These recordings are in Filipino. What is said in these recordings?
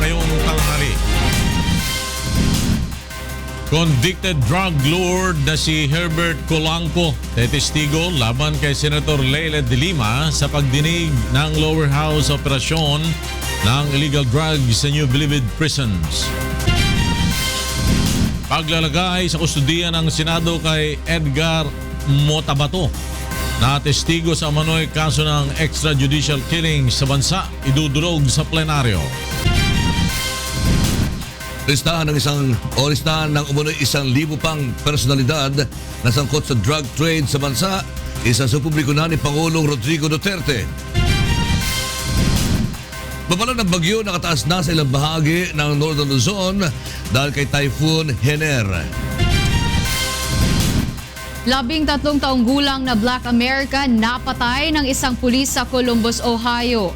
ngayong tanghali. Convicted drug lord na si Herbert Colanco testigo laban kay Senator Leila de Lima sa pagdinig ng lower house operasyon ng illegal drugs sa New Bilibid prisons. Paglalagay sa kustudiya ng Senado kay Edgar Motabato na testigo sa umano'y kaso ng extrajudicial killing sa bansa, idudulog sa plenaryo. Listahan ng umano'y 1,000 pang personalidad na sangkot sa drug trade sa bansa, isa sa publiko na ni Pangulong Rodrigo Duterte. Babala ng bagyo nakataas na sa ilang bahagi ng Northern Luzon dahil kay Typhoon Hener. 13 taong gulang na Black American napatay ng isang pulis sa Columbus, Ohio.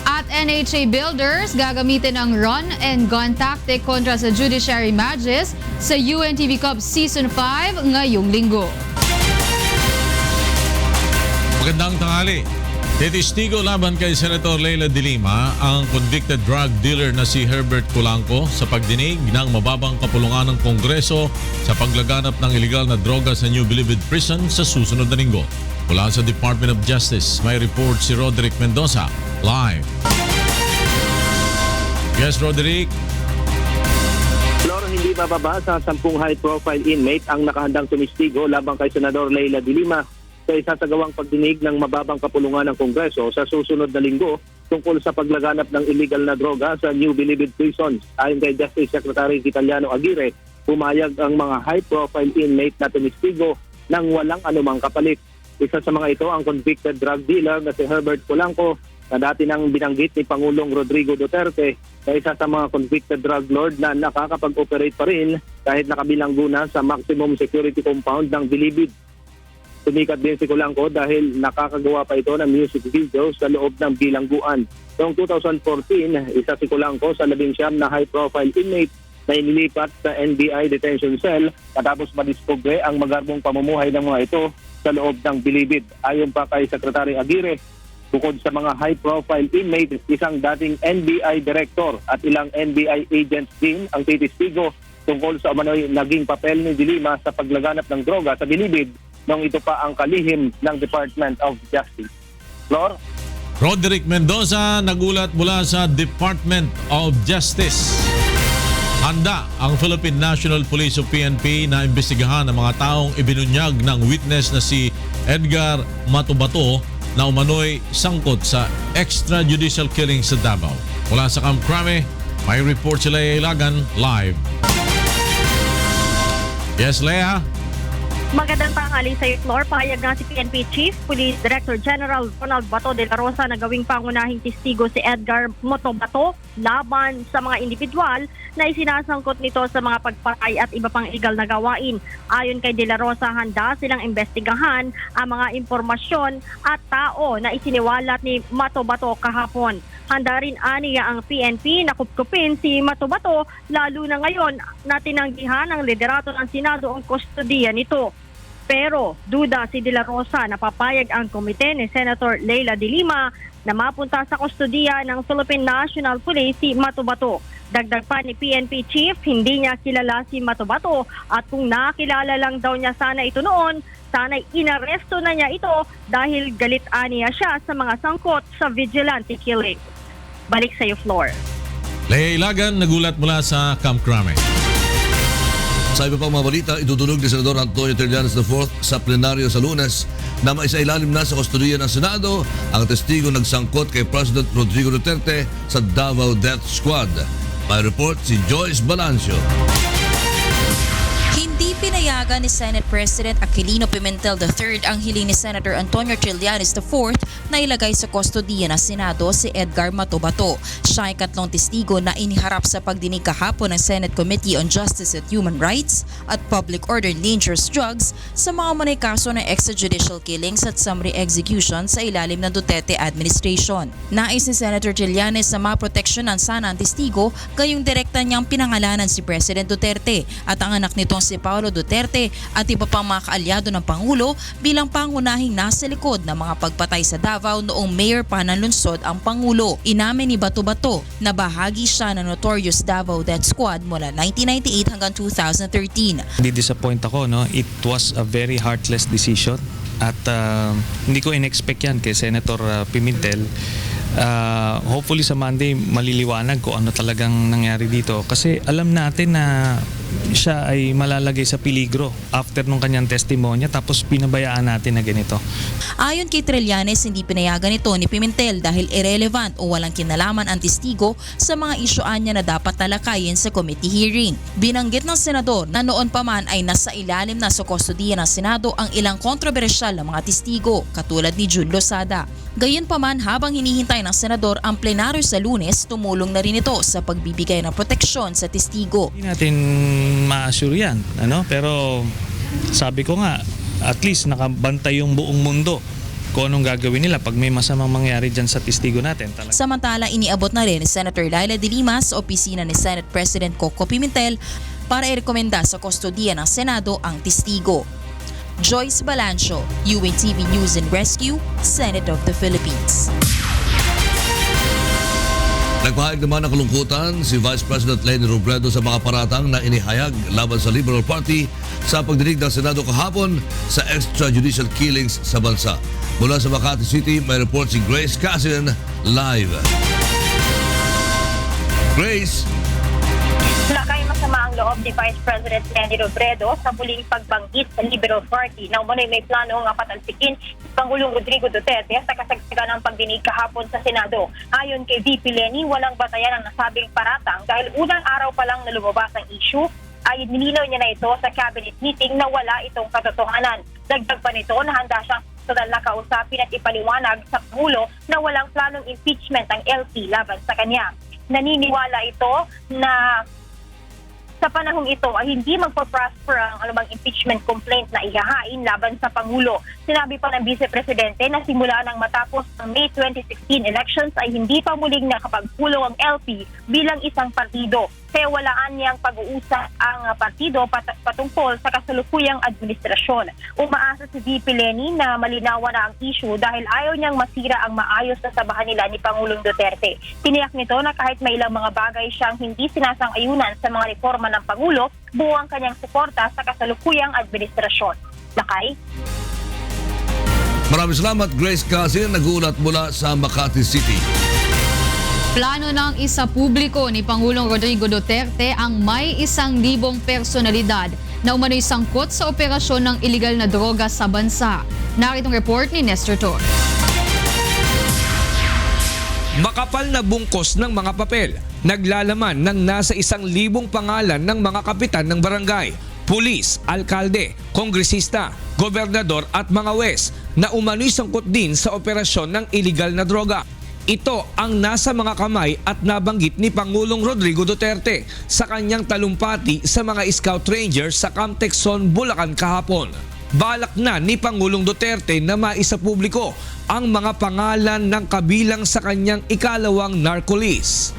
At NHA Builders gagamitin ang run and gun tactic kontra sa Judiciary Matches sa UNTV Cup Season 5 ngayong linggo. Magandang tanghali. Testigo laban kay Senator Leila de Lima ang convicted drug dealer na si Herbert Colanco sa pagdinig ng mababang kapulungan ng Kongreso sa paglaganap ng iligal na droga sa New Bilibid Prison sa susunod na linggo. Mula sa Department of Justice, may report si Roderick Mendoza, live. Yes, Roderick. Flor, hindi bababa sa 10 high-profile inmate ang nakahandang tumistigo labang kay Senador Leila de Lima sa isasagawang pagdinig ng mababang kapulungan ng Kongreso sa susunod na linggo tungkol sa paglaganap ng illegal na droga sa New Bilibid Prisons. Ayon kay Justice Secretary Vitaliano Aguirre, pumayag ang mga high-profile inmate na tumistigo ng walang anumang kapalit. Isa sa mga ito ang convicted drug dealer na si Herbert Colanco na dati nang binanggit ni Pangulong Rodrigo Duterte na isa sa mga convicted drug lord na nakakapag-operate pa rin kahit nakabilanggo na sa maximum security compound ng Bilibid. Sumikat din si Colanco dahil nakakagawa pa ito ng music video sa loob ng bilangguan. Noong 2014, isa si Colanco sa 19 na high-profile inmate na inilipat sa NBI detention cell matapos madiskubre ang magarbong pamumuhay ng mga ito sa loob ng Bilibid. Ayon pa kay Secretary Aguirre, bukod sa mga high-profile inmate, isang dating NBI director at ilang NBI agents din ang titistigo tungkol sa umano'y naging papel ni de Lima sa paglaganap ng droga sa Bilibid nung ito pa ang kalihim ng Department of Justice. Flor? Roderick Mendoza nagulat mula sa Department of Justice. Handa ang Philippine National Police o PNP na imbestigahan ang mga taong ibinunyag ng witness na si Edgar Matubato na umano'y sangkot sa extrajudicial killing sa Davao. Mula sa Camp Crame, may report si Lea Ilagan, live. Yes, Lea? Magandang tanghali sa iyo, Flor. Pahayag na si PNP Chief Police Director General Ronald Bato de la Rosa na gawing pangunahing testigo si Edgar Motobato laban sa mga individual na isinasangkot nito sa mga pagpatay at iba pang illegal na gawain. Ayon kay de la Rosa, handa silang imbestigahan ang mga impormasyon at tao na isiniwalat ni Motobato kahapon. Handa rin aniya ang PNP na kupkupin si Motobato lalo na ngayon na tinanggihan ng liderato ng Senado ang kustodiya nito. Pero duda si De La Rosa na papayag ang komite ni Senator Leila de Lima na mapunta sa kustodiya ng Philippine National Police si Motobato. Dagdag pa ni PNP Chief, hindi niya kilala si Motobato at kung nakilala lang daw niya sana ito noon, sana'y inaresto na niya ito dahil galit aniya siya sa mga sangkot sa vigilante killing. Balik sa iyo, Floor. Lea Ilagan nagulat mula sa Camp Crame. Sa iba pang mga balita, idudulog ni Senador Antonio Trillanes IV sa plenaryo sa Lunes na maisailalim na sa kustodiya ng Senado ang testigo nagsangkot kay President Rodrigo Duterte sa Davao Death Squad. May report si Joyce Balancio. Hindi pinayagan ni Senate President Aquilino Pimentel III ang hiling ni Senator Antonio Trillanes IV na ilagay sa kustodiya ng Senado si Edgar Matubato. Siya ay ikatlong testigo na iniharap sa pagdinig kahapon ng Senate Committee on Justice and Human Rights at Public Order and Dangerous Drugs sa mga manay kaso ng extrajudicial killings at summary execution sa ilalim ng Duterte administration. Nais ni Senator Trillanes na maproteksyonan sana ang testigo, gayong direkta niyang pinangalanan si President Duterte at ang anak nitong si Paulo Duterte at iba pang mga kaalyado ng Pangulo bilang pangunahing nasa likod ng mga pagpatay sa Davao noong mayor pa ng lungsod ang Pangulo. Inamin ni Bato-Bato na bahagi siya ng notorious Davao Death Squad mula 1998 hanggang 2013. Di-disappoint ako, no? It was a very heartless decision at hindi ko in-expect yan kay Senator Pimentel. Hopefully sa Monday maliliwanag kung ano talagang nangyari dito kasi alam natin na siya ay malalagay sa peligro after nung kanyang testimonya tapos pinabayaan natin na ganito. Ayon kay Trillanes, hindi pinayagan ito ni Pimentel dahil irrelevant o walang kinalaman ang testigo sa mga isyuan niya na dapat talakayin sa committee hearing. Binanggit ng senador na noon pa man ay nasa ilalim na sa kustodiya ng Senado ang ilang kontrobersyal na mga testigo katulad ni Jun Losada. Gayunpaman, habang hinihintay ng senador ang plenaryo sa Lunes, tumulong na rin ito sa pagbibigay ng proteksyon sa testigo. Hindi natin ma-assure yan, ano? Pero sabi ko nga, at least nakabantay yung buong mundo kung anong gagawin nila pag may masamang mangyari dyan sa testigo natin. Samantala, iniabot na rin ni Senator Laila de Lima sa opisina ni Senate President Coco Pimentel para irekomenda sa kustodiya ng Senado ang testigo. Joyce Balancio, UNTV News and Rescue, Senate of the Philippines. Nagpahayag naman ng kalungkutan si Vice President Leni Robredo sa mga paratang na inihayag laban sa Liberal Party sa pagdinig ng Senado kahapon sa extrajudicial killings sa bansa. Mula sa Makati City, may report si Grace Cassian live. Grace. Lakay masama ang loob ni Vice President Leni Robredo sa muling pagbanggit sa Liberal Party na umano'y may plano nga patalsikin si Pangulong Rodrigo Duterte sa kasagsagan ng pagdinig kahapon sa Senado. Ayon kay VP Leni, walang batayan ang nasabing paratang dahil unang araw pa lang na lumabas ang issue ay nilinaw niya na ito sa cabinet meeting na wala itong katotohanan. Dagdag pa nito na handa siyang personal na kausapin at ipaliwanag sa Pangulo na walang planong impeachment ang LP laban sa kanya. Naniniwala ito na sa panahong ito ay hindi magpa-prosper ang anumang impeachment complaint na ihahain laban sa Pangulo. Sinabi pa ng Vice Presidente na simula nang matapos ang May 2016 elections ay hindi pa muling nakapagpulong ang LP bilang isang partido. Kaya walaan niyang pag-uusap ang partido patungkol sa kasalukuyang administrasyon. Umaasa si VP Leni na malinawan na ang issue dahil ayaw niyang masira ang maayos na sabahan nila ni Pangulong Duterte. Tiniyak nito na kahit may ilang mga bagay siyang hindi sinasang-ayunan sa mga reforma ng Pangulo, buo ang kanyang suporta sa kasalukuyang administrasyon. Lakay? Maraming salamat, Grace Cassian, nag-uulat mula sa Makati City. Plano ng isa publiko ni Pangulong Rodrigo Duterte ang may 1,000 personalidad na umano'y sangkot sa operasyon ng iligal na droga sa bansa. Naritong report ni Nestor Tor. Makapal na bungkos ng mga papel, naglalaman ng nasa 1,000 pangalan ng mga kapitan ng barangay, pulis, alkalde, kongresista, gobernador at mga wes na umano'y sangkot din sa operasyon ng iligal na droga. Ito ang nasa mga kamay at nabanggit ni Pangulong Rodrigo Duterte sa kanyang talumpati sa mga Scout Rangers sa Camp Texon, Bulacan kahapon. Balak na ni Pangulong Duterte na maisapubliko ang mga pangalan ng kabilang sa kanyang ikalawang narco list.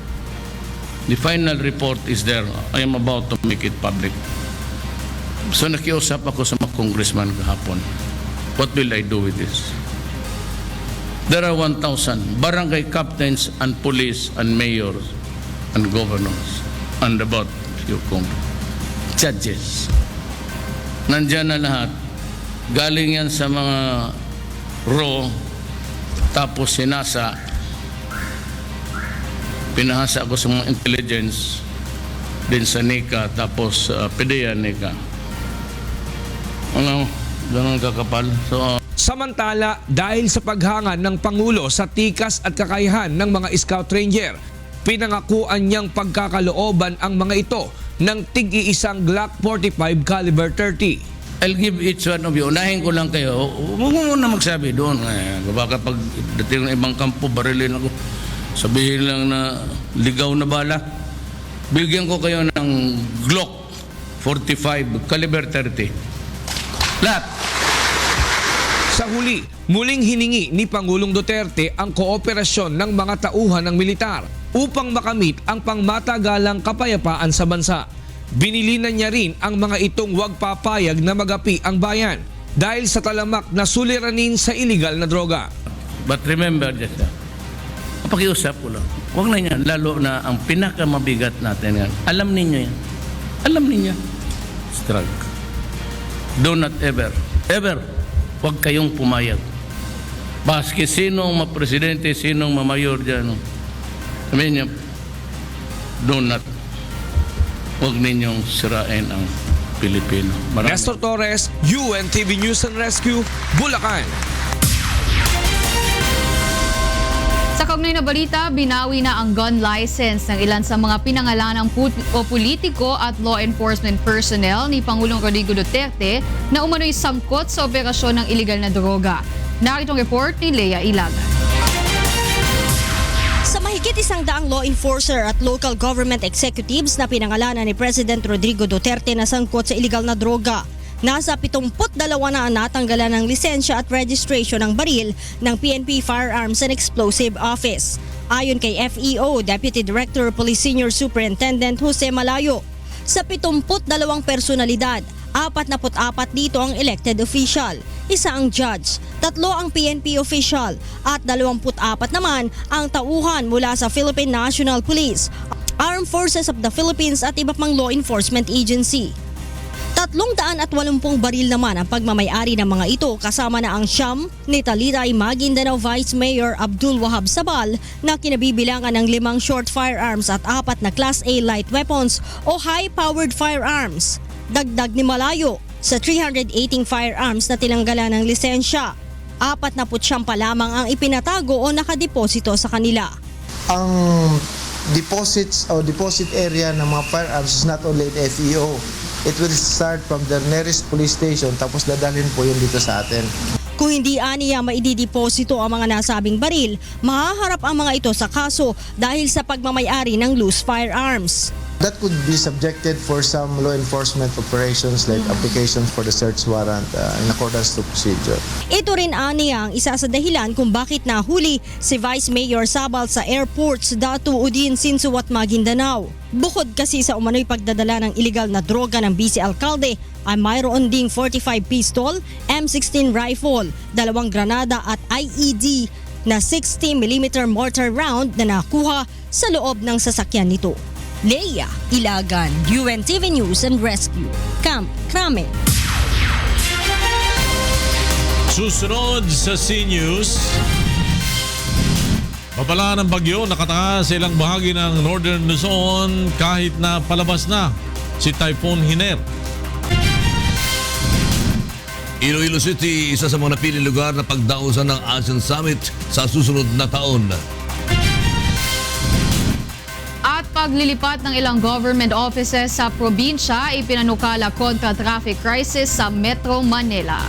The final report is there. I am about to make it public. So nakiusap ako sa mga congressman kahapon. What will I do with this? There are 1,000 barangay captains and police and mayors and governors and about few judges. Nandyan na lahat. Galing yan sa mga raw, tapos sinasa. Pinahasa ako sa mga intelligence din sa NICA, tapos PDEA NICA. Ano, ganun kakapal. So, Samantala, dahil sa paghanga ng Pangulo sa tikas at kakayahan ng mga Scout Ranger, pinangakuan niyang pagkakalooban ang mga ito ng tig-iisang Glock 45 caliber 30. I'll give each one of you. Unahin ko lang kayo. Huwag mo muna magsabi doon. Baka pag dating ng ibang kampo, barilin ako. sabihin lang na ligaw na bala. Bigyan ko kayo ng Glock 45 caliber 30. Lahat. Sa huli, muling hiningi ni Pangulong Duterte ang kooperasyon ng mga tauhan ng militar upang makamit ang pangmatagalang kapayapaan sa bansa. Binilinan niya rin ang mga itong huwag papayag na magapi ang bayan dahil sa talamak na suliranin sa iligal na droga. But remember just that. Pakiusap ko lang. Huwag na yan. Lalo na ang pinakamabigat natin yan. Alam ninyo yan. Alam ninyo. Strug. Do not ever, huwag kayong pumayag. Baski sinong mapresidente, sinong mamayor dyan. Sabihin niyo, do not. Huwag ninyong sirain ang Pilipino. Marami. Nestor Torres, UNTV News and Rescue, Bulacan. Sa kaugnay na balita, binawi na ang gun license ng ilan sa mga pinangalanang politiko at law enforcement personnel ni Pangulong Rodrigo Duterte na umano'y sangkot sa operasyon ng iligal na droga. Narito ang report ni Lea Ilagan. Sa mahigit 100 law enforcer at local government executives na pinangalanan ni President Rodrigo Duterte na sangkot sa iligal na droga, nasa 72 na natanggalan ng lisensya at registration ng baril ng PNP Firearms and Explosive Office. Ayon kay FEO Deputy Director Police Senior Superintendent Jose Malayo, sa 72 personalidad, 44 dito ang elected official, isa ang judge, 3 ang PNP official at 24 naman ang tauhan mula sa Philippine National Police, Armed Forces of the Philippines at iba pang law enforcement agency. 380 baril naman ang pagmamayari ng mga ito kasama na ang siyam ni Talitay Maguindanao Vice Mayor Abdul Wahab Sabal na kinabibilangan ng 5 short firearms at 4 na Class A light weapons o high-powered firearms. Dagdag ni Malayo, sa 318 firearms na tinanggalan ng lisensya, 49 pa lamang ang ipinatago o nakadeposito sa kanila. Ang deposit area ng mga firearms is not only at FEO. It will start from the nearest police station tapos dadalhin po yun dito sa atin. Kung hindi aniya maidideposito ang mga nasabing baril, mahaharap ang mga ito sa kaso dahil sa pagmamayari ng loose firearms. That could be subjected for some law enforcement operations like applications for the search warrant in accordance to procedure. Ito rin aniya ang isa sa dahilan kung bakit nahuli si Vice Mayor Sabal sa airports Datu Udin, Sinsuat, Maguindanao. Bukod kasi sa umano'y pagdadala ng iligal na droga ng vice alkalde, ay mayroon ding 45 pistol, M16 rifle, 2 granada at IED na 60mm mortar round na nakuha sa loob ng sasakyan nito. Lea Ilagan, UNTV News and Rescue, Camp Crame. Susunod sa C-News, mapala ng bagyo nakataas sa ilang bahagi ng Northern Luzon kahit na palabas na si Typhoon Hiner. Iloilo City, isa sa mga napiling lugar na pagdausan ng ASEAN Summit sa susunod na taon. At paglilipat ng ilang government offices sa probinsya, ipinanukala kontra traffic crisis sa Metro Manila.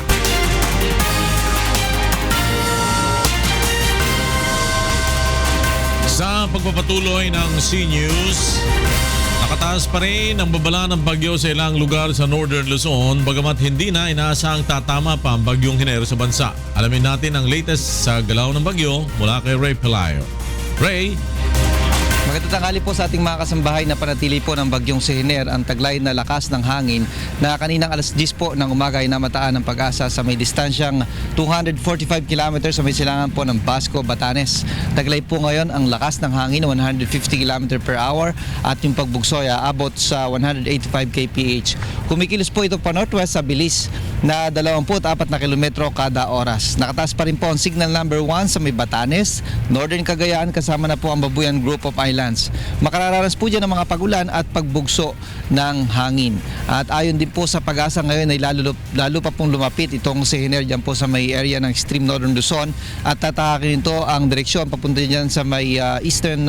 Sa pagpapatuloy ng C-News, nakataas pa rin ang babala ng bagyo sa ilang lugar sa Northern Luzon bagamat hindi na inaasahang tatama pa ang bagyong Hiner sa bansa. Alamin natin ang latest sa galaw ng bagyo mula kay Ray Pelayo. Ray? Magandang tanghali po sa ating mga kasambahay na panatili po ng bagyong si Hiner ang taglay na lakas ng hangin na kaninang alas 10 po ng umaga ay namataan ng Pag-asa sa may distansyang 245 km sa may silangan po ng Basco, Batanes. Taglay po ngayon ang lakas ng hangin 150 km per hour at yung pagbugso ay aabot sa 185 kph. Kumikilos po ito pa northwest sa bilis na 24 na kilometro kada oras. Nakataas pa rin po ang signal number 1 sa may Batanes, Northern Cagayan kasama na po ang Babuyan Group of Islands. Makararanas po dyan ang mga pagulan at pagbugso ng hangin. At ayon din po sa Pag-asa ngayon ay lalo pa pong lumapit itong si Hiner dyan po sa may area ng extreme Northern Luzon at tatahakin ito ang direksyon papunta dyan sa may eastern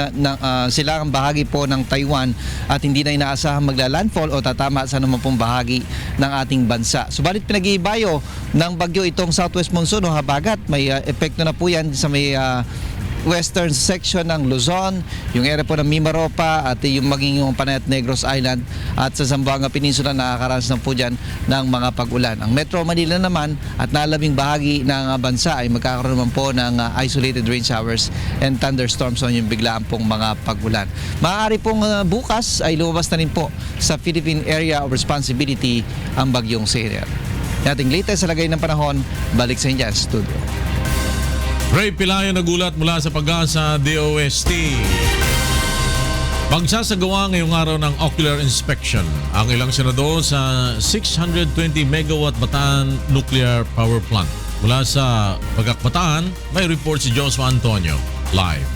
silangang bahagi po ng Taiwan at hindi na inaasahang maglalandfall o tatama sa naman pong bahagi ng ating bansa. Subalit pinag-iibayo ng bagyo itong southwest monsoon o habagat. May epekto na po yan sa may western section ng Luzon, yung area po ng Mimaropa at yung maging yung Panayat Negros Island at sa Zamboanga Peninsula nakakaranas na po dyan ng mga pag-ulan. Ang Metro Manila naman at nalabing bahagi ng bansa ay magkakaroon naman po ng isolated rain showers and thunderstorms o yung biglaan pong mga pag-ulan. Maaari pong bukas ay lumabas na rin po sa Philippine Area of Responsibility ang bagyong Seiner. Ating latest sa lagay ng panahon, balik sa inyo sa studio. Ray Pilayo nagulat mula sa Pag-asa DOST. Magsasagawa ngayong araw ng ocular inspection ang ilang senador sa 620 megawatt Bataan Nuclear Power Plant. Mula sa Bagak Bataan, may report si Joshua Antonio live.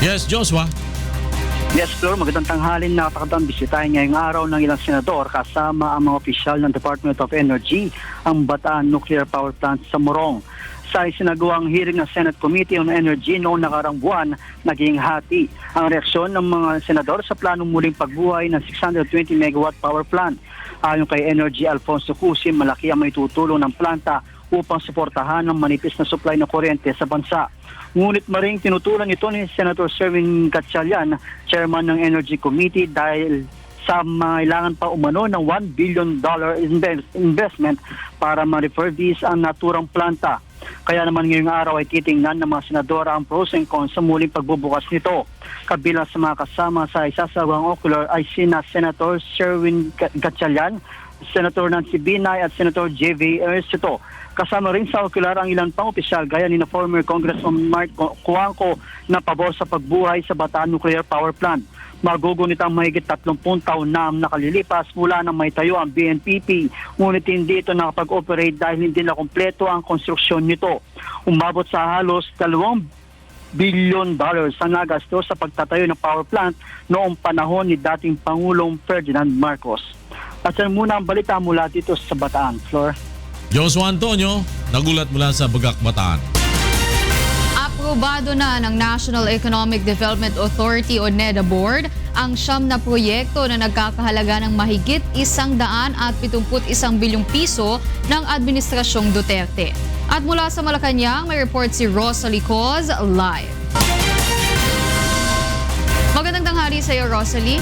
Yes, Joshua. Yes, Flor, magandang tanghalin na kapakadang bisitahin ngayong araw ng ilang senador kasama ang mga opisyal ng Department of Energy ang Bataan Nuclear Power Plant sa Morong. Sa isinagawang hearing ng Senate Committee on Energy noong nakarang buwan, naging hati ang reaksyon ng mga senador sa planong muling pagbuhay ng 620 megawatt power plant. Ayon kay Energy Alfonso Cusim, malaki ang maitutulong ng planta upang suportahan ang manipis na supply ng kuryente sa bansa. Ngunit maring tinutulan ito ni Senator Sherwin Gatchalian, chairman ng Energy Committee, dahil sa mailangan pa umano ng $1 billion investment para ma-refurbish ang naturang planta. Kaya naman ngayong araw ay titingnan ng mga senadora ang pros and cons sa muling pagbubukas nito. Kabilang sa mga kasama sa isasagawang ocular ay sina Senator Sherwin Gatchalian, Senator Nancy Binay at Senator J.V. Ercito. Kasama rin sa ocular ang ilang pang opisyal gaya ni na former Congressman Mark Cuangco na pabor sa pagbuhay sa Bataan Nuclear Power Plant. Magugunit ang mahigit 30 taon na nakalilipas mula nang may tayo ang BNPP, ngunit hindi ito nakapag-operate dahil hindi na kompleto ang konstruksyon nito. Umabot sa halos $2 billion ang nagastos sa pagtatayo ng power plant noong panahon ni dating Pangulong Ferdinand Marcos. At yan muna ang balita mula dito sa Bataan. Flor. Joshua Antonio, nagulat mula sa Bagak Bataan. Aprobado na ng National Economic Development Authority o NEDA Board ang 9 na proyekto na nagkakahalaga ng mahigit 171 bilyong piso ng Administrasyong Duterte. At mula sa Malacanang, may report si Rosalie Coz live. Magandang tanghali sa iyo, Rosalie.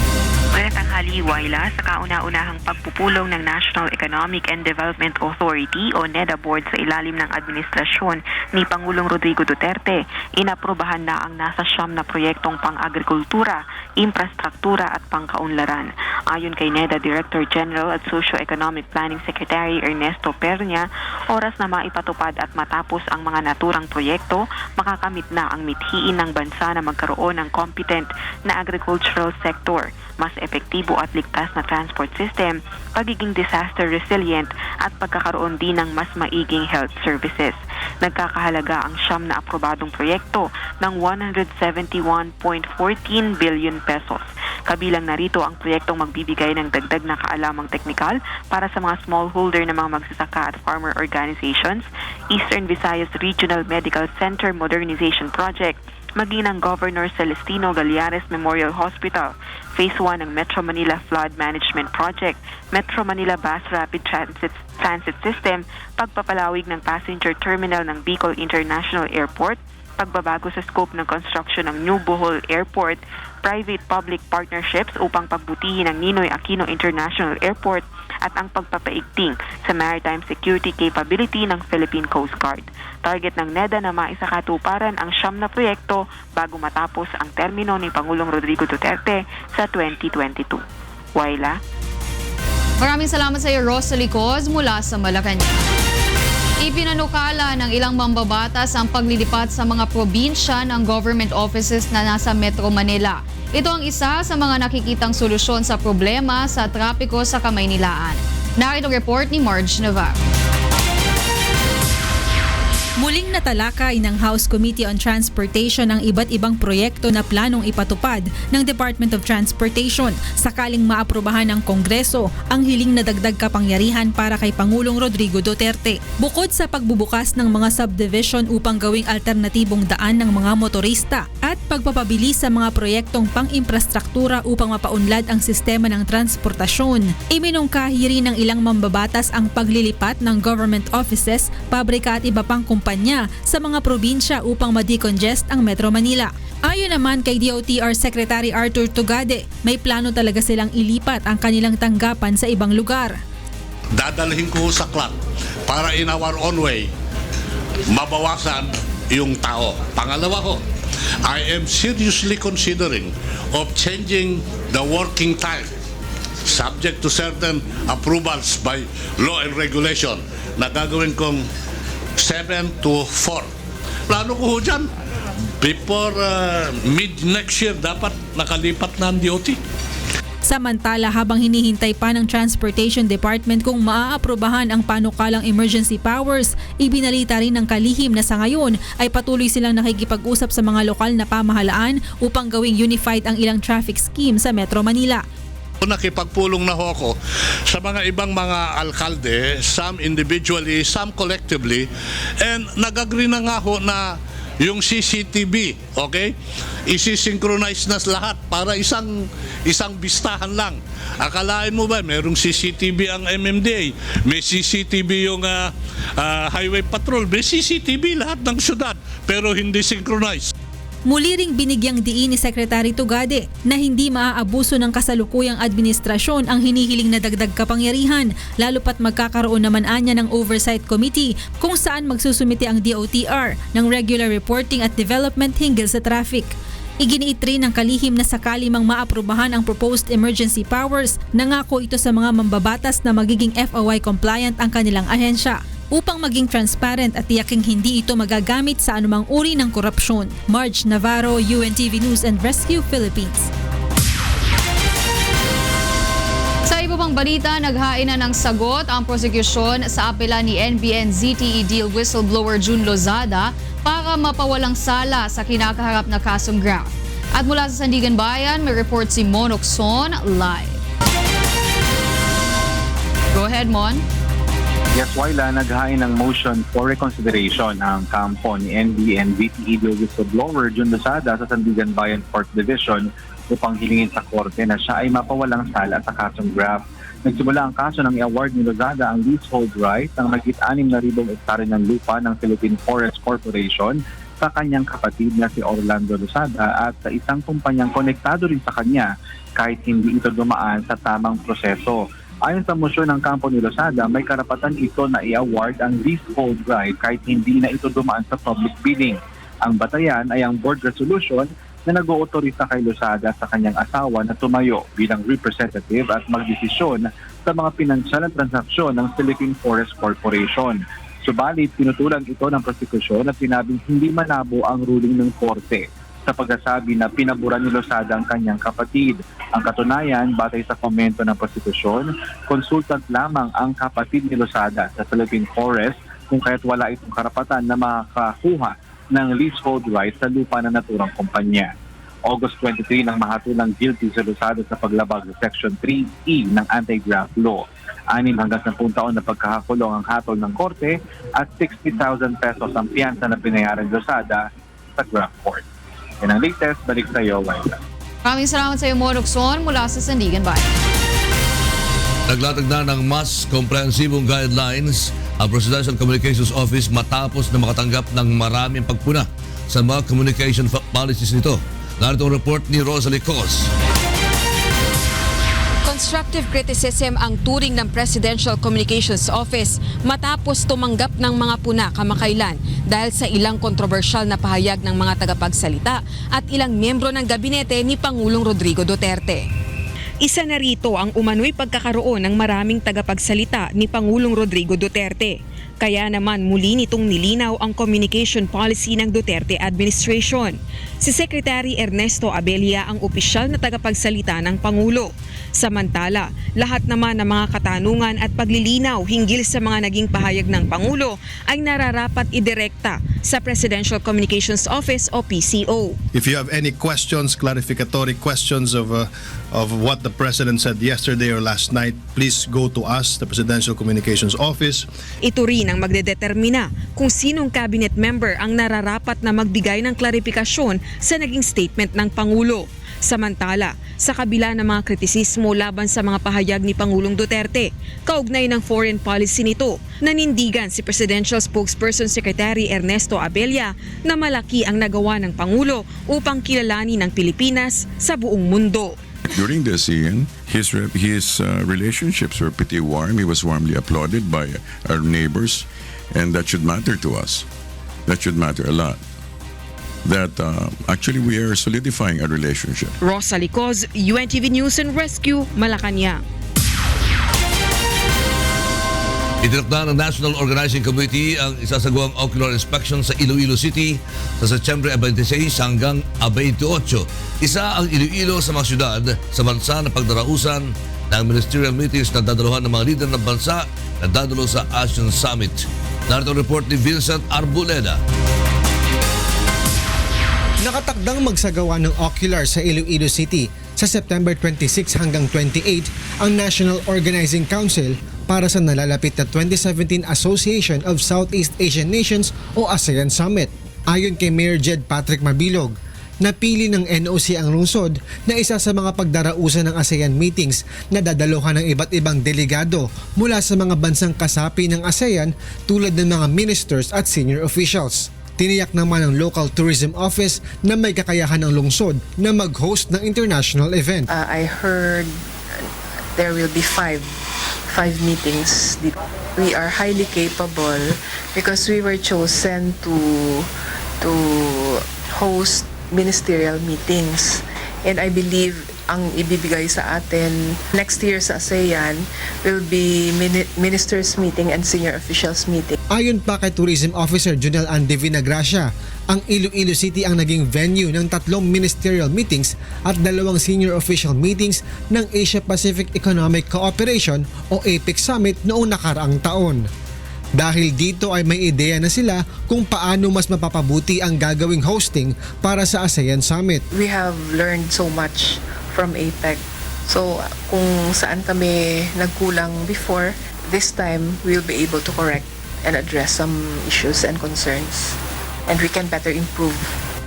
Magandang tanghali, Waila. Sa kauna-unahang pagpupulong ng National Economic and Development Authority o NEDA Board sa ilalim ng administrasyon ni Pangulong Rodrigo Duterte, inaprobahan na ang nasa 9 na proyektong pang-agrikultura, infrastruktura at pangkaunlaran. Ayon kay NEDA Director General at Socio-Economic Planning Secretary Ernesto Pernia, oras na maipatupad at matapos ang mga naturang proyekto, makakamit na ang mithiin ng bansa na magkaroon ng competent na agricultural sector, mas epektibo at ligtas na transport system, pagiging disaster resilient at pagkakaroon din ng mas maiging health services. Nagkakahalaga ang 9 na aprobadong proyekto ng 171.14 billion pesos. Kabilang narito ang proyektong magbibigay ng dagdag na kaalamang teknikal para sa mga smallholder na mga magsasaka at farmer organizations, Eastern Visayas Regional Medical Center Modernization Project, maging ng Governor Celestino Gallares Memorial Hospital, Phase 1 ng Metro Manila Flood Management Project, Metro Manila Bus Rapid Transit System, pagpapalawig ng passenger terminal ng Bicol International Airport, pagbabago sa scope ng construction ng New Bohol Airport, private-public partnerships upang pagbutihin ang Ninoy Aquino International Airport at ang pagpapaigting sa maritime security capability ng Philippine Coast Guard. Target ng NEDA na maisakatuparan ang 9 na proyekto bago matapos ang termino ni Pangulong Rodrigo Duterte sa 2022. Waila. Maraming salamat sa iyo, Rosalie Coz, mula sa Malacanang. Ipinanukala ng ilang mambabatas ang paglilipat sa mga probinsya ng government offices na nasa Metro Manila. Ito ang isa sa mga nakikitang solusyon sa problema sa trapiko sa Kamaynilaan. Narito ang report ni Marge Navarro. Muling natalakay ng House Committee on Transportation ang iba't ibang proyekto na planong ipatupad ng Department of Transportation sakaling maaprubahan ng Kongreso ang hiling na dagdag kapangyarihan para kay Pangulong Rodrigo Duterte. Bukod sa pagbubukas ng mga subdivision upang gawing alternatibong daan ng mga motorista at pagpapabilis sa mga proyektong pang-infrastruktura upang mapaunlad ang sistema ng transportasyon, iminungkahi rin ng ilang mambabatas ang paglilipat ng government offices, pabrika at iba pang kumpanya kumpanya sa mga probinsya upang ma-decongest ang Metro Manila. Ayon naman kay DOTR Secretary Arthur Tugade, may plano talaga silang ilipat ang kanilang tanggapan sa ibang lugar. Dadalhin ko sa clock para in our own way mabawasan yung tao. Pangalawa ko, I am seriously considering of changing the working time subject to certain approvals by law and regulation na gagawin kong 7 to 4. Plano ko ho dyan, before mid next year dapat nakalipat na ang DOT. Samantala, habang hinihintay pa ng Transportation Department kung maaaprobahan ang panukalang emergency powers, ibinalita rin ng kalihim na sa ngayon ay patuloy silang nakikipag-usap sa mga lokal na pamahalaan upang gawing unified ang ilang traffic scheme sa Metro Manila. Nakipagpulong na ho ako sa mga ibang mga alkalde, some individually, some collectively, and nag-agree na nga ho na yung CCTV, okay? Isi-synchronize na lahat para isang bistahan lang. Akalain mo ba merong CCTV ang MMDA, may CCTV yung Highway Patrol, may CCTV lahat ng syudad, pero hindi synchronized. Muli ring binigyang diin ni Secretary Tugade na hindi maaabuso ng kasalukuyang administrasyon ang hinihiling na dagdag kapangyarihan, lalo pat magkakaroon naman anya ng Oversight Committee kung saan magsusumite ang DOTR ng regular reporting at development hinggil sa traffic. Iginiit rin ng kalihim na sakali mang maaprubahan ang proposed emergency powers, nangako ito sa mga mambabatas na magiging FOI compliant ang kanilang ahensya upang maging transparent at tiyaking hindi ito magagamit sa anumang uri ng korupsyon. Marge Navarro, UNTV News and Rescue Philippines. Sa iba pang balita, naghain na ng sagot ang prosekusyon sa apela ni NBN-ZTE deal whistleblower June Lozada para mapawalang sala sa kinakaharap na kasong graft. At mula sa Sandigan Bayan, may report si Mon Ocson live. Go ahead, Mon. Yes, Wyla, naghain ng motion for reconsideration ang kampo ni NBN-ZTE deal whistleblower June Lozada sa Sandigan Bayan 4th Division upang hilingin sa korte na siya ay mapawalang sala sa kasong graft. Nagsimula ang kaso ng i-award ni Lozada ang leasehold right ng mahigit 6,000 hektare ng lupa ng Philippine Forest Corporation sa kanyang kapatid na si Orlando Lozada at sa isang kumpanyang konektado rin sa kanya kahit hindi ito dumaan sa tamang proseso. Ayon sa motion ng kampo ni Lozada, may karapatan ito na i-award ang leasehold right kahit hindi na ito dumaan sa public bidding. Ang batayan ay ang board resolution na nag-ootorita kay Lozada sa kanyang asawa na tumayo bilang representative at magdesisyon sa mga pinansyal na transaksyon ng Philippine Forest Corporation. Subalit, pinutulan ito ng prosekusyon at sinabing hindi malabo ang ruling ng korte sa pagsasabi na pinabura ni Lozada ang kanyang kapatid. Ang katunayan, batay sa komento ng prosekusyon, consultant lamang ang kapatid ni Lozada sa Philippine Forest kung kaya't wala itong karapatan na makakuha ng leasehold rights sa lupa na naturang kumpanya. August 23 nang mahatulang guilty si Lozada sa paglabag sa Section 3E ng Anti-Graft Law. 6 hanggang 10 taon na pagkakakulong ang hatol ng korte at 60,000 pesos ang piyansa na binayaran ni Lozada sa graft court. Yan ang latest. Balik sa iyo, Wyla. Maraming salamat sa iyo, Mon Ocson, mula sa Sandigan Bayan. Naglatag na ng mas komprehensibong guidelines ang Presidential Communications Office matapos na makatanggap ng maraming pagpuna sa mga communication policies nito. Narito ang report ni Rosalie Cos. Constructive criticism ang turing ng Presidential Communications Office matapos tumanggap ng mga puna kamakailan dahil sa ilang kontrobersyal na pahayag ng mga tagapagsalita at ilang miyembro ng gabinete ni Pangulong Rodrigo Duterte. Isa na rito ang umano'y pagkakaroon ng maraming tagapagsalita ni Pangulong Rodrigo Duterte. Kaya naman muli nitong nilinaw ang communication policy ng Duterte administration. Si Secretary Ernesto Abella ang opisyal na tagapagsalita ng Pangulo. Samantala, lahat naman ng mga katanungan at paglilinaw hinggil sa mga naging pahayag ng Pangulo ay nararapat idirekta sa Presidential Communications Office o PCO. If you have any questions, clarificatory questions of what the President said yesterday or last night, please go to us, the Presidential Communications Office. Ito rin ang magdedetermina kung sinong cabinet member ang nararapat na magbigay ng klarifikasyon sa naging statement ng Pangulo. Samantala, sa kabila ng mga kritisismo laban sa mga pahayag ni Pangulong Duterte, kaugnay ng foreign policy nito, nanindigan si Presidential Spokesperson Secretary Ernesto Abella na malaki ang nagawa ng Pangulo upang kilalanin ng Pilipinas sa buong mundo. During the ASEAN, his relationships were pretty warm. He was warmly applauded by our neighbors, and that should matter to us. That should matter a lot. That actually we are solidifying our relationship. Rosa Licoz, UNTV News and Rescue, Malacanang. Itinakda ng National Organizing Committee ang isasagawang ocular inspection sa Iloilo City sa Setyembre 26 hanggang 28. Isa ang Iloilo sa mga syudad sa bansa na pagdarausan ng ministerial meetings na dadaluhan ng mga lider ng bansa na dadalo sa ASEAN Summit. Narito ang report ni Vincent Arboleda. Nakatakdang magsagawa ng ocular sa Iloilo City sa September 26 hanggang 28 ang National Organizing Council para sa nalalapit na 2017 Association of Southeast Asian Nations o ASEAN Summit. Ayon kay Mayor Jed Patrick Mabilog, napili ng NOC ang lungsod na isa sa mga pagdarausan ng ASEAN meetings na dadaluhan ng iba't ibang delegado mula sa mga bansang kasapi ng ASEAN tulad ng mga ministers at senior officials. Tiniyak naman ng Local Tourism Office na may kakayahan ang lungsod na mag-host ng international event. I heard there will be five meetings. We are highly capable because we were chosen to host ministerial meetings. And I believe ang ibibigay sa atin next year sa ASEAN will be ministers meeting and senior officials meeting. Ayon pa kay Tourism Officer Junel Ann Divina Gracia, ang Iloilo City ang naging venue ng 3 ministerial meetings at 2 senior official meetings ng Asia Pacific Economic Cooperation o APEC Summit noong nakaraang taon. Dahil dito ay may ideya na sila kung paano mas mapapabuti ang gagawing hosting para sa ASEAN Summit. We have learned so much from APEC. So kung saan kami nagkulang before, this time we'll be able to correct and address some issues and concerns, and we can better improve.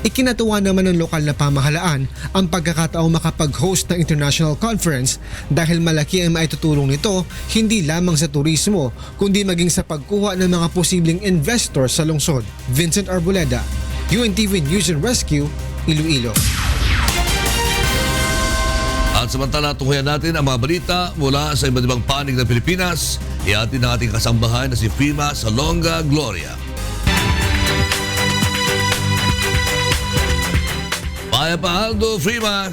Ikinatuwa naman ng lokal na pamahalaan ang pagkakataong makapag-host ng international conference dahil malaki ang maitutulong nito hindi lamang sa turismo kundi maging sa pagkuha ng mga posibleng investors sa lungsod. Vincent Arboleda, UNTV News and Rescue, Iloilo. At samantala, tunghayan natin ang mga balita mula sa iba't ibang panig ng Pilipinas. Ihatid ng ating kasambahay na si Prima Salonga Gloria. Maya Paldo, Prima.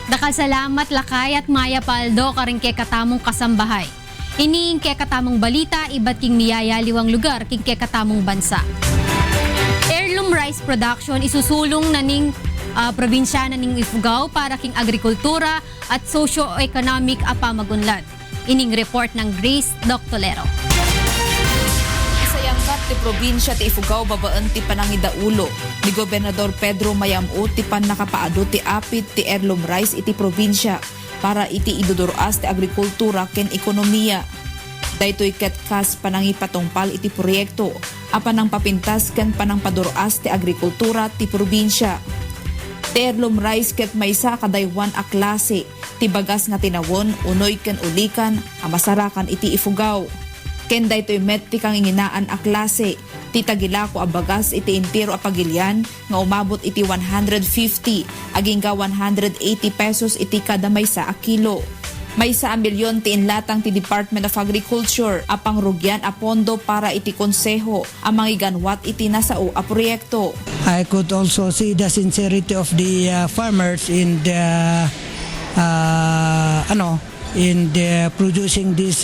Nakasalamat lakay at Maya Paldo karing kay katamong kasambahay. Iniing kay katamong balita, iba't king niyayaliwang lugar king kay katamong bansa. Heirloom rice production isusulong na ning probinsya na ning Ifugao para king agrikultura at socio-economic apamagunlad. Ining report ng Grace Doctolero. Isayangkat ti probinsya ti Ifugao babaan ti panangidaulo ni Gobernador Pedro Mayam-o ti pan nakapaado ti apit ti heirloom rice iti probinsya para iti iduduras ti agrikultura ken ekonomiya. Daytoy ketkas panangipatungpal iti proyekto apan ang papintas ken panangpaduras ti agrikultura ti probinsya. Ti heirloom rice ket maysa kadaywan a klase ti bagas nga tinawon unoy ken ulikan a masarakan iti Ifugao. Ken daytoy met ti kang inginaan a klase ti tagilako a bagas iti entero a pagilyan nga umabot iti 150 aging ka 180 pesos iti kada maysa a kilo. Maysa a milyon ti inlatang ti Department of Agriculture a pangrugyan a pondo para iti konseho a mangiganwat iti nasao a proyekto. I could also see the sincerity of the farmers in the producing this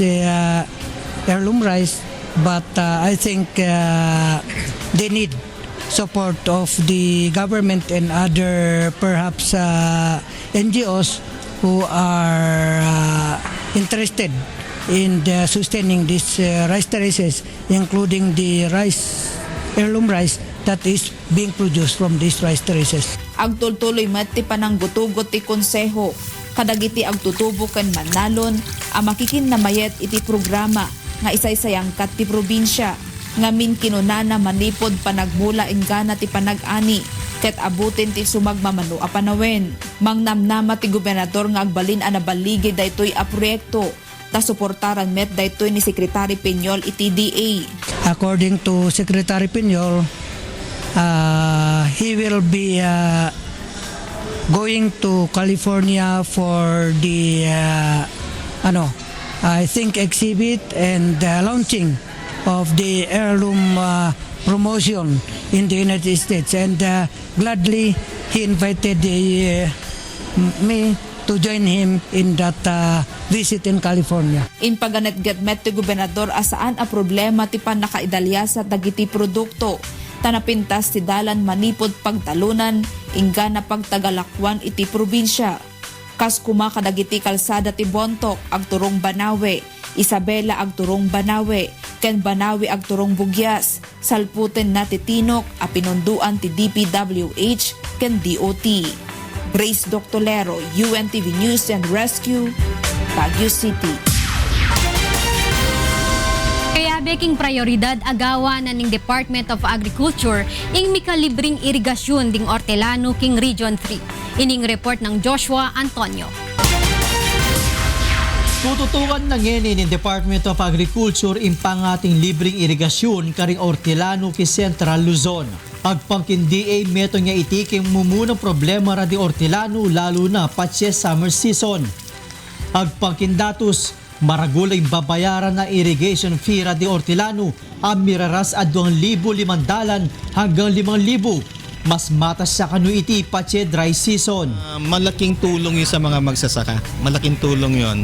heirloom rice, but I think they need support of the government and other perhaps NGOs who are interested in sustaining these rice terraces, including the heirloom rice that is being produced from these rice terraces. Agtultuloy mati pananggutugot ti konseho kadagiti agtutubo ken manalon a makikin na mayet iti programa nga isaysayangkat ti probinsya ngamin kinunana manipod panagmula ingana ti panag-ani ket abutin ti sumagmamano a panawin. Mangnamnama ti gobernador nga agbalin a nabaligi daytoy a proyekto ta suportaran met daytoy ni Secretary Peñol iti DA. According to Secretary Peñol, he will be going to California for the I think exhibit and launching of the heirloom promotion in the United States, and gladly he invited me to join him in that visit in California. In paganet-gatmet ti gobernador asaan a problema ti panakaidalya sa dagiti produkto. Tanapintas ti dalan manipod pagtalunan ingga na pagtagalakwan iti probinsya. Kas kumakadagiti kalsada ti Bontok agturong Banawe, Isabela agturong Banawe, ken Banawe agturong Bugyas, salputen na ti Tinok a pinunduan ti DPWH ken DOT. Grace Doctolero, UNTV News and Rescue, Baguio City. Kaya beking prioridad agawa na ning Department of Agriculture ing mikalibring irigasyon ding Hortelano king Region 3. Ining report ng Joshua Antonio. Tututukan na ngayon ng Department of Agriculture impang ating libreng irigasyon karing Hortelano ki Central Luzon. Agpangkin DA meto nga itiking mumunang problema ra di Hortelano lalo na patse summer season. Agpangkin datos maragulay babayaran na irrigation fee ra di Hortelano ang miraras at 2,500 hanggang 5,000. Mas matas sa kanu iti patse dry season. Malaking tulong yun sa mga magsasaka. Malaking tulong yun.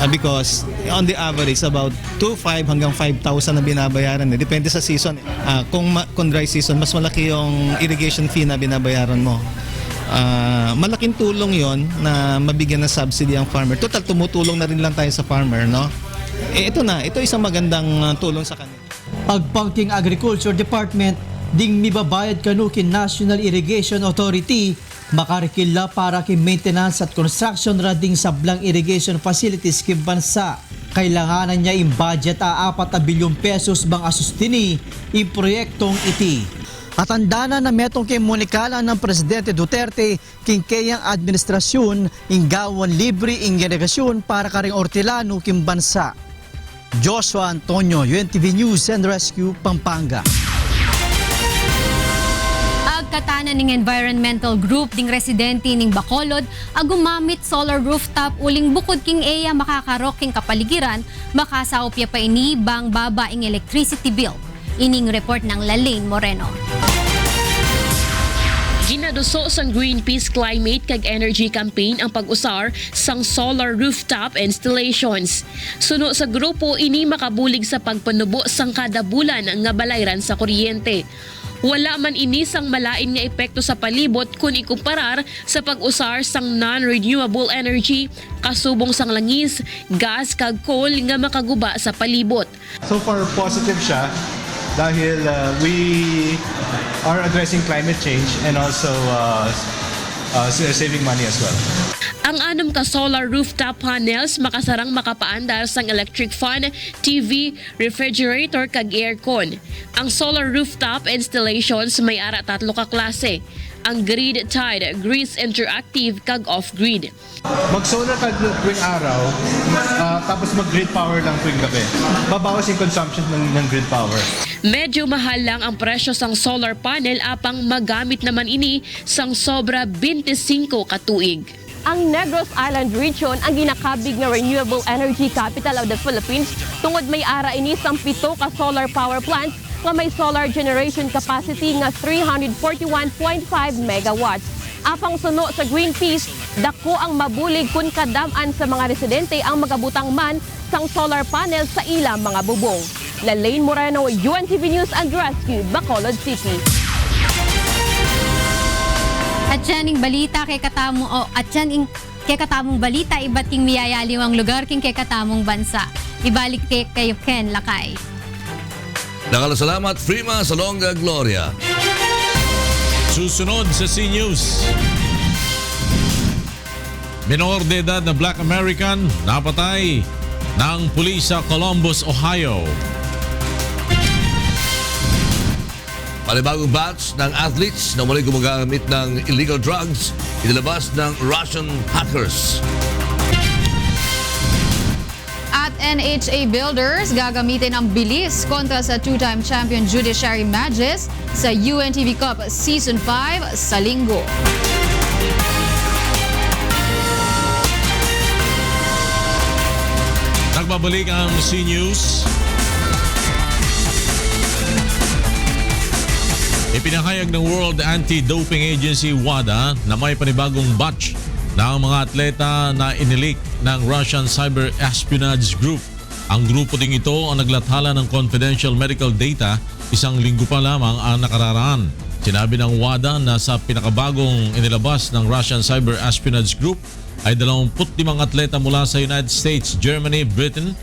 Because on the average, about 2,500 hanggang 5,000 na binabayaran. Depende sa season. Kung dry season, mas malaki yung irrigation fee na binabayaran mo. Malaking tulong yon na mabigyan ng subsidy ang farmer. Total, tumutulong na rin lang tayo sa farmer, no? Ito isang magandang tulong sa kanila. Pagpangking Agriculture Department, ding mibabayad kanukin National Irrigation Authority makarikila para kin maintenance at construction rading sablang irrigation facilities kin bansa. Kailanganan niya in budget a 4 bilyong pesos bang asustini in proyektong iti. At andana na metong kimunikala ng Presidente Duterte king kayang administrasyon ing gawan libre ing irrigasyon para karing Hortelano kin bansa. Joshua Antonio, UNTV News and Rescue, Pampanga. Katanan ning environmental group ding residente ning Bacolod agumamit solar rooftop uling bukod king eya makakarok king kapaligiran makasaopya pa ini bang baba ing electricity bill. Ining report ng Lalaine Moreno. Ginaduso sang Greenpeace Climate kag Energy Campaign ang pag-usar sang solar rooftop installations. Suno sa grupo ini makabulig sa pagpanubo sang kada bulan nga balayran sa kuryente. Wala man ini sang malain nga epekto sa palibot kung ikumparar sa pag-usar sang non-renewable energy kasubong sang langis, gas kag coal nga makaguba sa palibot. So far positive siya dahil we are addressing climate change and also saving money as well. Ang anom ka solar rooftop panels makasarang makapaandar sang electric fan, TV, refrigerator kag aircon. Ang solar rooftop installations may ara 3 ka klase. Ang grid-tied, grease interactive kag off-grid. Mag-solar ka tuwing araw, tapos mag-grid power lang tuwing gabi. Babawas yung consumption ng grid power. Medyo mahal lang ang presyo sang solar panel apang magamit naman ini sang sobra 25 ka tuig. Ang Negros Island Region ang ginakabig nga renewable energy capital of the Philippines tungod may ara ini sang 7 ka solar power plants nga may solar generation capacity nga 341.5 megawatts. Apang suno sa Greenpeace, dako ang mabulig kun kadam-an sa mga residente ang magabutang man sang solar panel sa ilang mga bubong. Lalaine Moreno, UNTV News and Rescue, Bacolod City. At yan ing balita kay katamong kay katamong balita iba't king miyayaliwang lugar king kay katamong bansa. Ibalik kay kayo Ken Lakay. Nakalasalamat Frima Salonga Gloria. Susunod sa C News. Minor de edad na Black American napatay ng pulis sa Columbus, Ohio. Panibagong batch ng athletes na muli gumagamit ng illegal drugs inilabas ng Russian hackers. At NHA Builders, gagamitin ang bilis kontra sa two-time champion Judiciary Magis sa UNTV Cup Season 5 sa Linggo. Nagbabalik ang C-News. Ipinahayag ng World Anti-Doping Agency WADA na may panibagong batch ng mga atleta na inilik ng Russian Cyber Espionage Group. Ang grupo ding ito ang naglathala ng confidential medical data isang linggo pa lamang ang nakararaan. Sinabi ng WADA na sa pinakabagong inilabas ng Russian Cyber Espionage Group ay 25 atleta mula sa United States, Germany, Britain,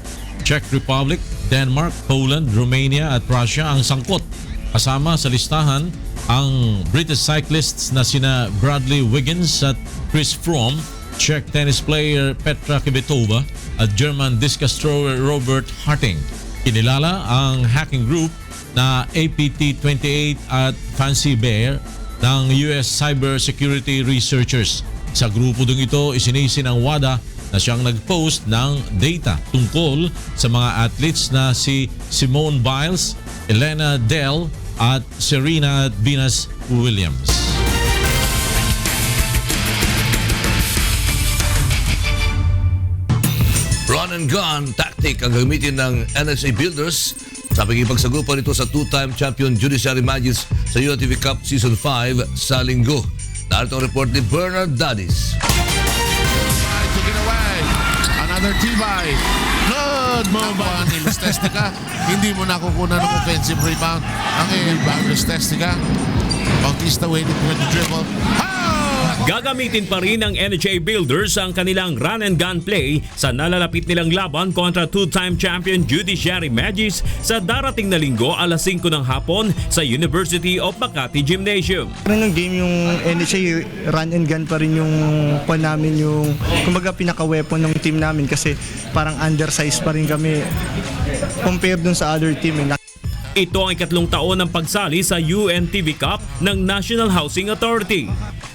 Czech Republic, Denmark, Poland, Romania at Russia ang sangkot. Kasama sa listahan ang British cyclists na sina Bradley Wiggins at Chris Froome, Czech tennis player Petra Kvitova at German discus thrower Robert Harting. Kinilala ang hacking group na APT28 at Fancy Bear ng US Cybersecurity Researchers. Sa grupo ding ito, isinisi ng WADA na siyang nag-post ng data tungkol sa mga athletes na si Simone Biles, Elena Dell at Serena Venus Williams. Run and gun tactic ang gamitin ng NHA Builders sa pagkipagsagupan nito sa two-time champion Judiciary Magis sa UNTV Cup Season 5 sa Linggo. Narito ang report ni Bernard Dadis. Taken away. Another T-by. Good move by ni Lustestica. Hindi mo nakukuha ng offensive rebound. Ang Lustestica. Bautista waiting for the dribble. Gagamitin pa rin ng NHA Builders ang kanilang run and gun play sa nalalapit nilang laban kontra two-time champion Judiciary Magis sa darating na linggo alas 5 ng hapon sa University of Makati Gymnasium. Parang ng game yung NHA run and gun pa rin yung namin yung kumbaga pinaka-weapon ng team namin kasi parang undersized pa rin kami compared dun sa other team. Ito ang ikatlong taon ng pagsali sa UNTV Cup ng National Housing Authority.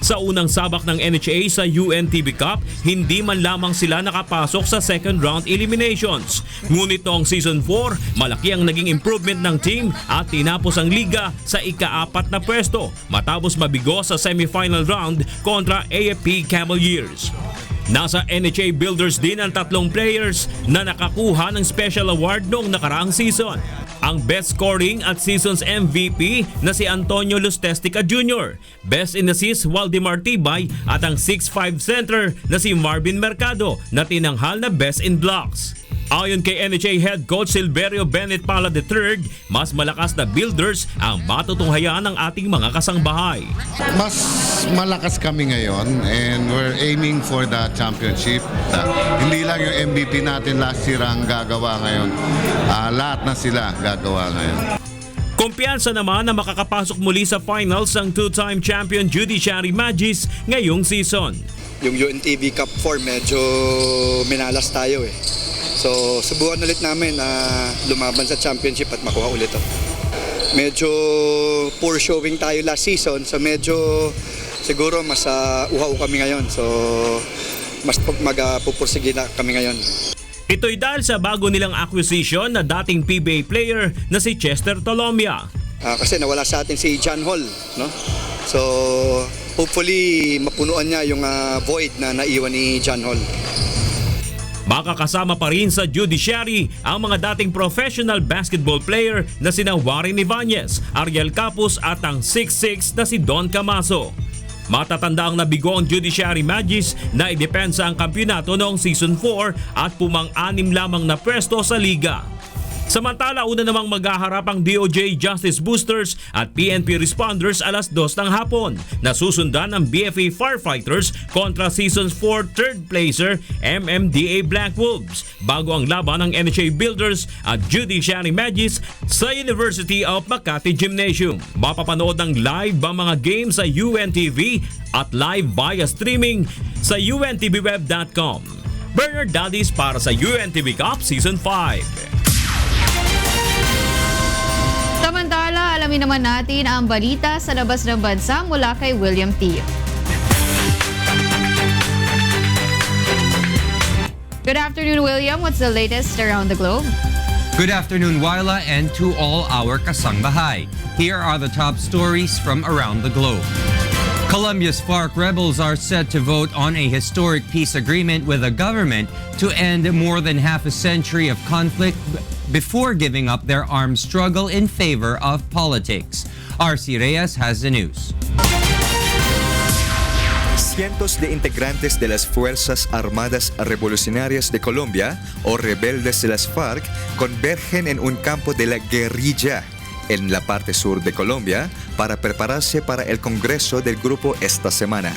Sa unang sabak ng NHA sa UNTV Cup, hindi man lamang sila nakapasok sa second round eliminations. Ngunit noong Season 4, malaki ang naging improvement ng team at tinapos ang liga sa ika-4 na pwesto matapos mabigo sa semifinal round kontra AFP Cavaliers. Nasa NHA Builders din ang 3 players na nakakuha ng special award noong nakaraang season. Ang best scoring at season's MVP na si Antonio Lustestica Jr., best in assist Waldemar Tibay at ang 6'5 center na si Marvin Mercado na tinanghal na best in blocks. Ayon kay NHA Head Coach Silverio Bennett Pala III, mas malakas na Builders ang matutunghayan ng ating mga kasangbahay. Mas malakas kami ngayon and we're aiming for the championship. Hindi lang yung MVP natin last year ang gagawa ngayon. Lahat na sila gagawa ngayon. Kumpiyansa naman na makakapasok muli sa finals ang two-time champion Judiciary Magis ngayong season. Yung UNTV Cup 4 medyo minalas tayo eh. So subukan ulit namin na lumaban sa championship at makuha ulit ito. Medyo poor showing tayo last season, so medyo siguro mas uhaw kami ngayon. So mas magpupursige na kami ngayon. Ito'y dahil sa bago nilang acquisition na dating PBA player na si Chester Tolomia. Kasi nawala sa atin si John Hall, no? So hopefully mapunuan niya yung void na naiwan ni John Hall. Makakasama pa rin sa Judiciary ang mga dating professional basketball player na sina Warren Ibanez, Ariel Capus at ang 6'6 na si Don Camaso. Matatanda ang nabigo ang Judiciary Magis na idepensa ang kampyonato noong Season 4 at pumang-anim lamang na pwesto sa liga. Samantala, una namang maghaharap ang DOJ Justice Boosters at PNP Responders alas 2 ng hapon. Nasusundan ng BFA Firefighters kontra Season 4 third placer MMDA Black Wolves bago ang laban ng NHA Builders at Judiciary Magis sa University of Makati Gymnasium. Mapapanood ng live ang mga games sa UNTV at live via streaming sa untvweb.com. Bernard Dadis para sa UNTV Cup Season 5. Samantala, alamin naman natin ang balita sa labas ng bansa mula kay William T. Good afternoon, William. What's the latest around the globe? Good afternoon, Wyla, and to all our kasangbahay. Here are the top stories from around the globe. Colombia's FARC rebels are set to vote on a historic peace agreement with the government to end more than half a century of conflict before giving up their armed struggle in favor of politics. RC Reyes has the news. Cientos de integrantes de las Fuerzas Armadas Revolucionarias de Colombia, o rebeldes de las FARC, convergen en un campo de la guerrilla en la parte sur de Colombia para prepararse para el Congreso del grupo esta semana.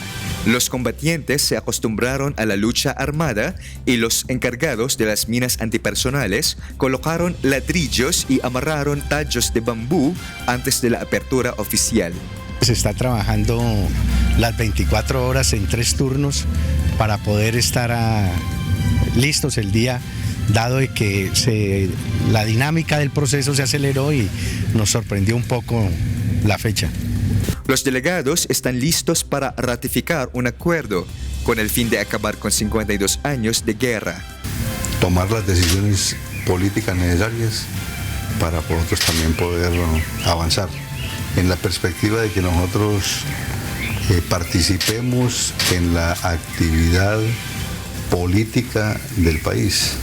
Los combatientes se acostumbraron a la lucha armada y los encargados de las minas antipersonales colocaron ladrillos y amarraron tallos de bambú antes de la apertura oficial. Se está trabajando las 24 horas en 3 turnos para poder estar listos el día, dado de que la dinámica del proceso se aceleró y nos sorprendió un poco la fecha. Los delegados están listos para ratificar un acuerdo con el fin de acabar con 52 años de guerra. Tomar las decisiones políticas necesarias para nosotros también poder avanzar en la perspectiva de que nosotros participemos en la actividad política del país.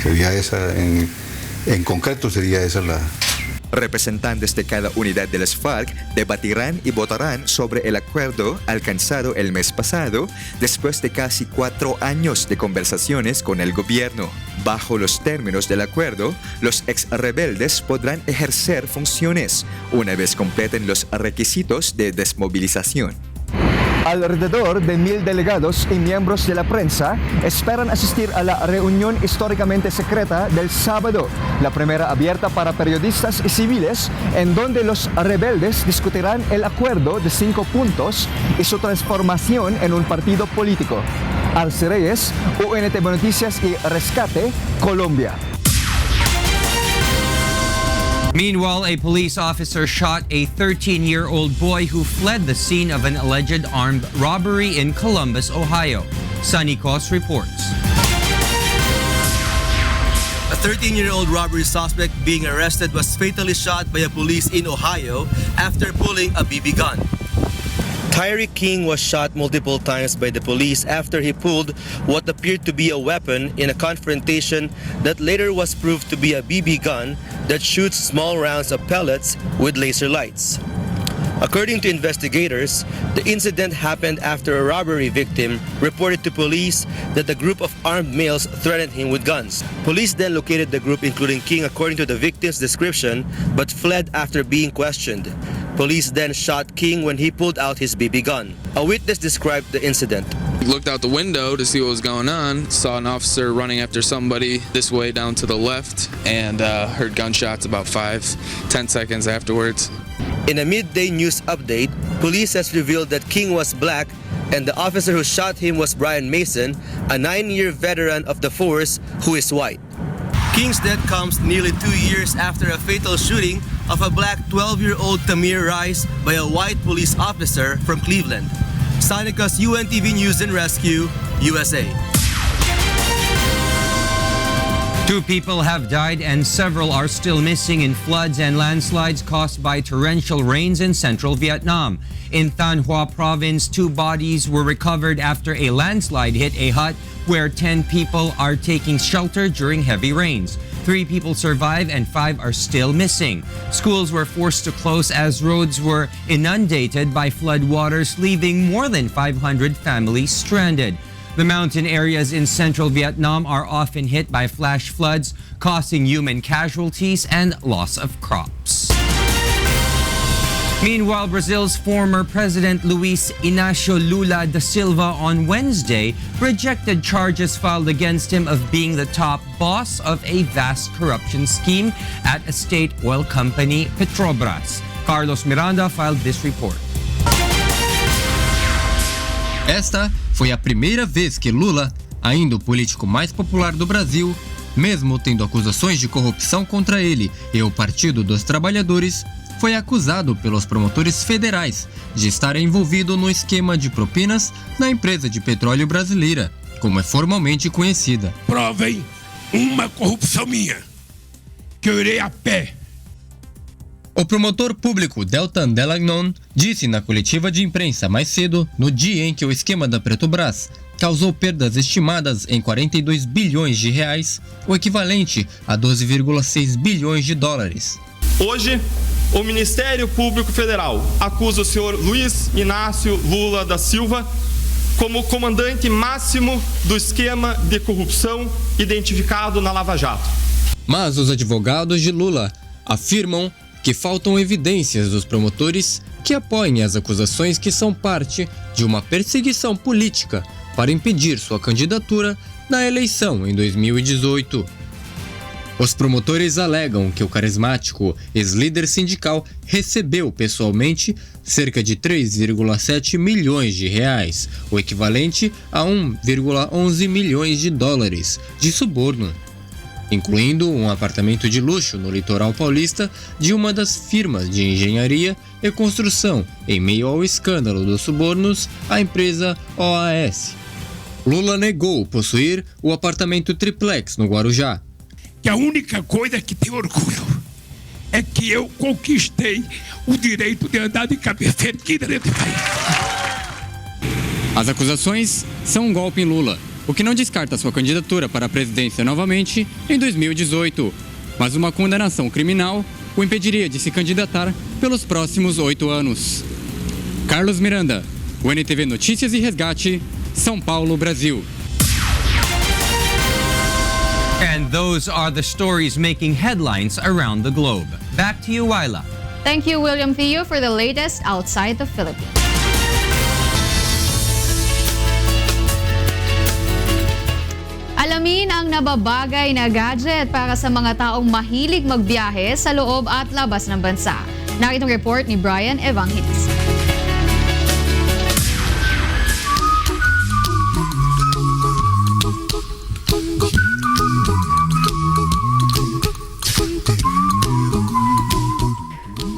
Sería esa, en concreto sería esa la... Representantes de cada unidad de las FARC debatirán y votarán sobre el acuerdo alcanzado el mes pasado después de casi 4 años de conversaciones con el gobierno. Bajo los términos del acuerdo, los ex rebeldes podrán ejercer funciones una vez completen los requisitos de desmovilización. Alrededor de 1,000 delegados y miembros de la prensa esperan asistir a la reunión históricamente secreta del sábado, la primera abierta para periodistas y civiles, en donde los rebeldes discutirán el acuerdo de 5 puntos y su transformación en un partido político. Arce Reyes, UNTV Noticias y Rescate, Colombia. Meanwhile, a police officer shot a 13-year-old boy who fled the scene of an alleged armed robbery in Columbus, Ohio. Sunny Cos reports. A 13-year-old robbery suspect being arrested was fatally shot by a police in Ohio after pulling a BB gun. Tyree King was shot multiple times by the police after he pulled what appeared to be a weapon in a confrontation that later was proved to be a BB gun that shoots small rounds of pellets with laser lights. According to investigators, the incident happened after a robbery victim reported to police that a group of armed males threatened him with guns. Police then located the group, including King, according to the victim's description, but fled after being questioned. Police then shot King when he pulled out his BB gun. A witness described the incident. Looked out the window to see what was going on, saw an officer running after somebody this way down to the left, and heard gunshots about 5-10 seconds afterwards. In a midday news update, police has revealed that King was black and the officer who shot him was Brian Mason, a 9-year veteran of the force who is white. King's death comes nearly 2 years after a fatal shooting of a black 12-year-old Tamir Rice by a white police officer from Cleveland. Sonicos UNTV News and Rescue, USA. 2 people have died and several are still missing in floods and landslides caused by torrential rains in central Vietnam. In Thanh Hoa province, 2 bodies were recovered after a landslide hit a hut where 10 people are taking shelter during heavy rains. 3 people survive and 5 are still missing. Schools were forced to close as roads were inundated by floodwaters, leaving more than 500 families stranded. The mountain areas in central Vietnam are often hit by flash floods, causing human casualties and loss of crops. Meanwhile, Brazil's former President Luiz Inácio Lula da Silva on Wednesday rejected charges filed against him of being the top boss of a vast corruption scheme at a state oil company, Petrobras. Carlos Miranda filed this report. Esta foi a primeira vez que Lula, ainda o político mais popular do Brasil, mesmo tendo acusações de corrupção contra ele e o Partido dos Trabalhadores, foi acusado pelos promotores federais de estar envolvido no esquema de propinas na empresa de petróleo brasileira, como é formalmente conhecida. Provem uma corrupção minha, que eu irei a pé. O promotor público Deltan Delagnon disse na coletiva de imprensa mais cedo, no dia em que o esquema da Petrobras causou perdas estimadas em 42 bilhões de reais, o equivalente a 12,6 bilhões de dólares. Hoje, o Ministério Público Federal acusa o senhor Luiz Inácio Lula da Silva como comandante máximo do esquema de corrupção identificado na Lava Jato. Mas os advogados de Lula afirmam que faltam evidências dos promotores que apoiem as acusações que são parte de uma perseguição política para impedir sua candidatura na eleição em 2018. Os promotores alegam que o carismático ex-líder sindical recebeu pessoalmente cerca de 3,7 milhões de reais, o equivalente a 1,11 milhões de dólares de suborno, incluindo um apartamento de luxo no litoral paulista de uma das firmas de engenharia e construção, em meio ao escândalo dos subornos à empresa OAS. Lula negou possuir o apartamento triplex no Guarujá. Que a única coisa que tenho orgulho é que eu conquistei o direito de andar de cabeça erguida dentro do país. As acusações são um golpe em Lula, o que não descarta sua candidatura para a presidência novamente em 2018. Mas uma condenação criminal o impediria de se candidatar pelos próximos 8 anos. Carlos Miranda, o NTV Notícias e Resgate, São Paulo, Brasil. And those are the stories making headlines around the globe. Back to you, Wyla. Thank you, William Theo, for the latest outside the Philippines. Alamin ang nababagay na gadget para sa mga taong mahilig magbiyahe sa loob at labas ng bansa. Narito ang report ni Brian Evangelista.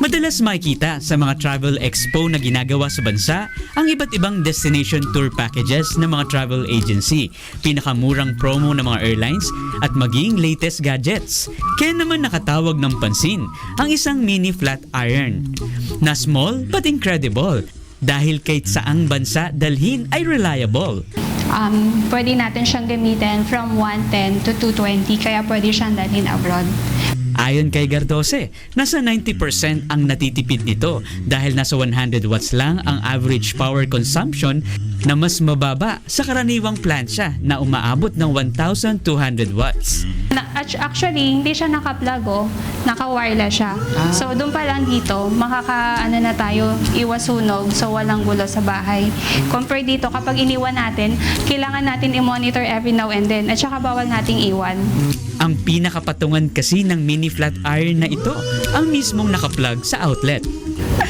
Madalas makikita sa mga travel expo na ginagawa sa bansa ang iba't ibang destination tour packages ng mga travel agency, pinakamurang promo ng mga airlines at maging latest gadgets. Kaya naman nakatawag ng pansin ang isang mini flat iron na small but incredible dahil kahit saang bansa dalhin ay reliable. Pwede natin siyang gamitin from 110 to 220 kaya pwede siyang dalhin abroad. Ayon kay Gardose, nasa 90% ang natitipid nito dahil nasa 100 watts lang ang average power consumption na mas mababa sa karaniwang plancha na umaabot ng 1,200 watts. Actually, hindi siya naka-plug naka-wireless siya. So doon pa lang dito, na tayo, iwas sunog, so walang gulo sa bahay. Compare dito, kapag iniwan natin, kailangan natin i-monitor every now and then at saka bawal nating iwan. Ang pinakapatungan kasi ng mini flat iron na ito, ang mismong naka-plug sa outlet.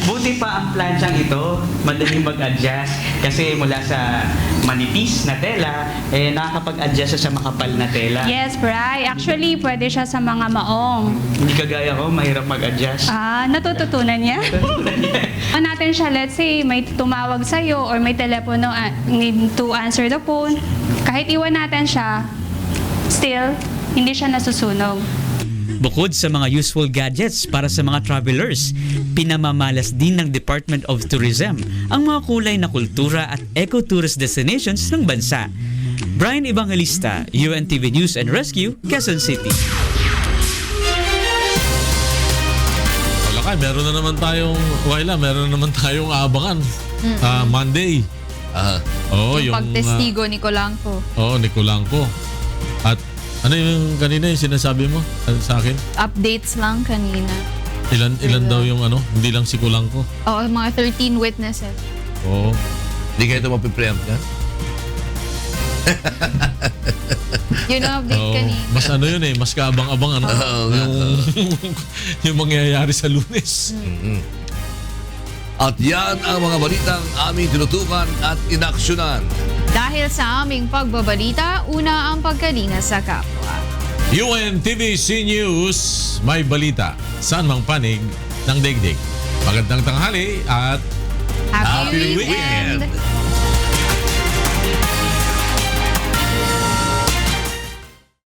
Buti pa ang planchang ito, madaling mag-adjust kasi mula sa manipis na tela, nakakapag-adjust sa makapal na tela. Yes, Bri. Actually, pwede siya sa mga maong. Hindi kagaya ko, mahirap mag-adjust. Natututunan niya? Natin siya, let's say, may tumawag sa'yo or may telepono, need to answer the phone. Kahit iwan natin siya, still, hindi siya nasusunog. Bukod sa mga useful gadgets para sa mga travelers, pinamamalas din ng Department of Tourism ang mga kulay na kultura at eco-tourist destinations ng bansa. Brian Evangelista, UNTV News and Rescue, Quezon City. Wala meron na naman tayong aabangan. Monday. Yung pagtestigo ni Colanco. Ni Colanco. At ano yung kanina yung sinasabi mo sa akin? Updates lang kanina. Ilan daw yung hindi lang si Colanco? Mga 13 witnesses. Hindi kayo ito mapipreempt ka? Yun ang update kanina. Mas mas kaabang-abang yung mangyayari sa Lunes. At yan ang mga balitang aming tinutukan at inaksyonan. Dahil sa aming pagbabalita, una ang pagkalinga sa kapwa. UNTVC News, may balita. Saan mang panig, ng daigdig. Magandang tanghali at Happy weekend!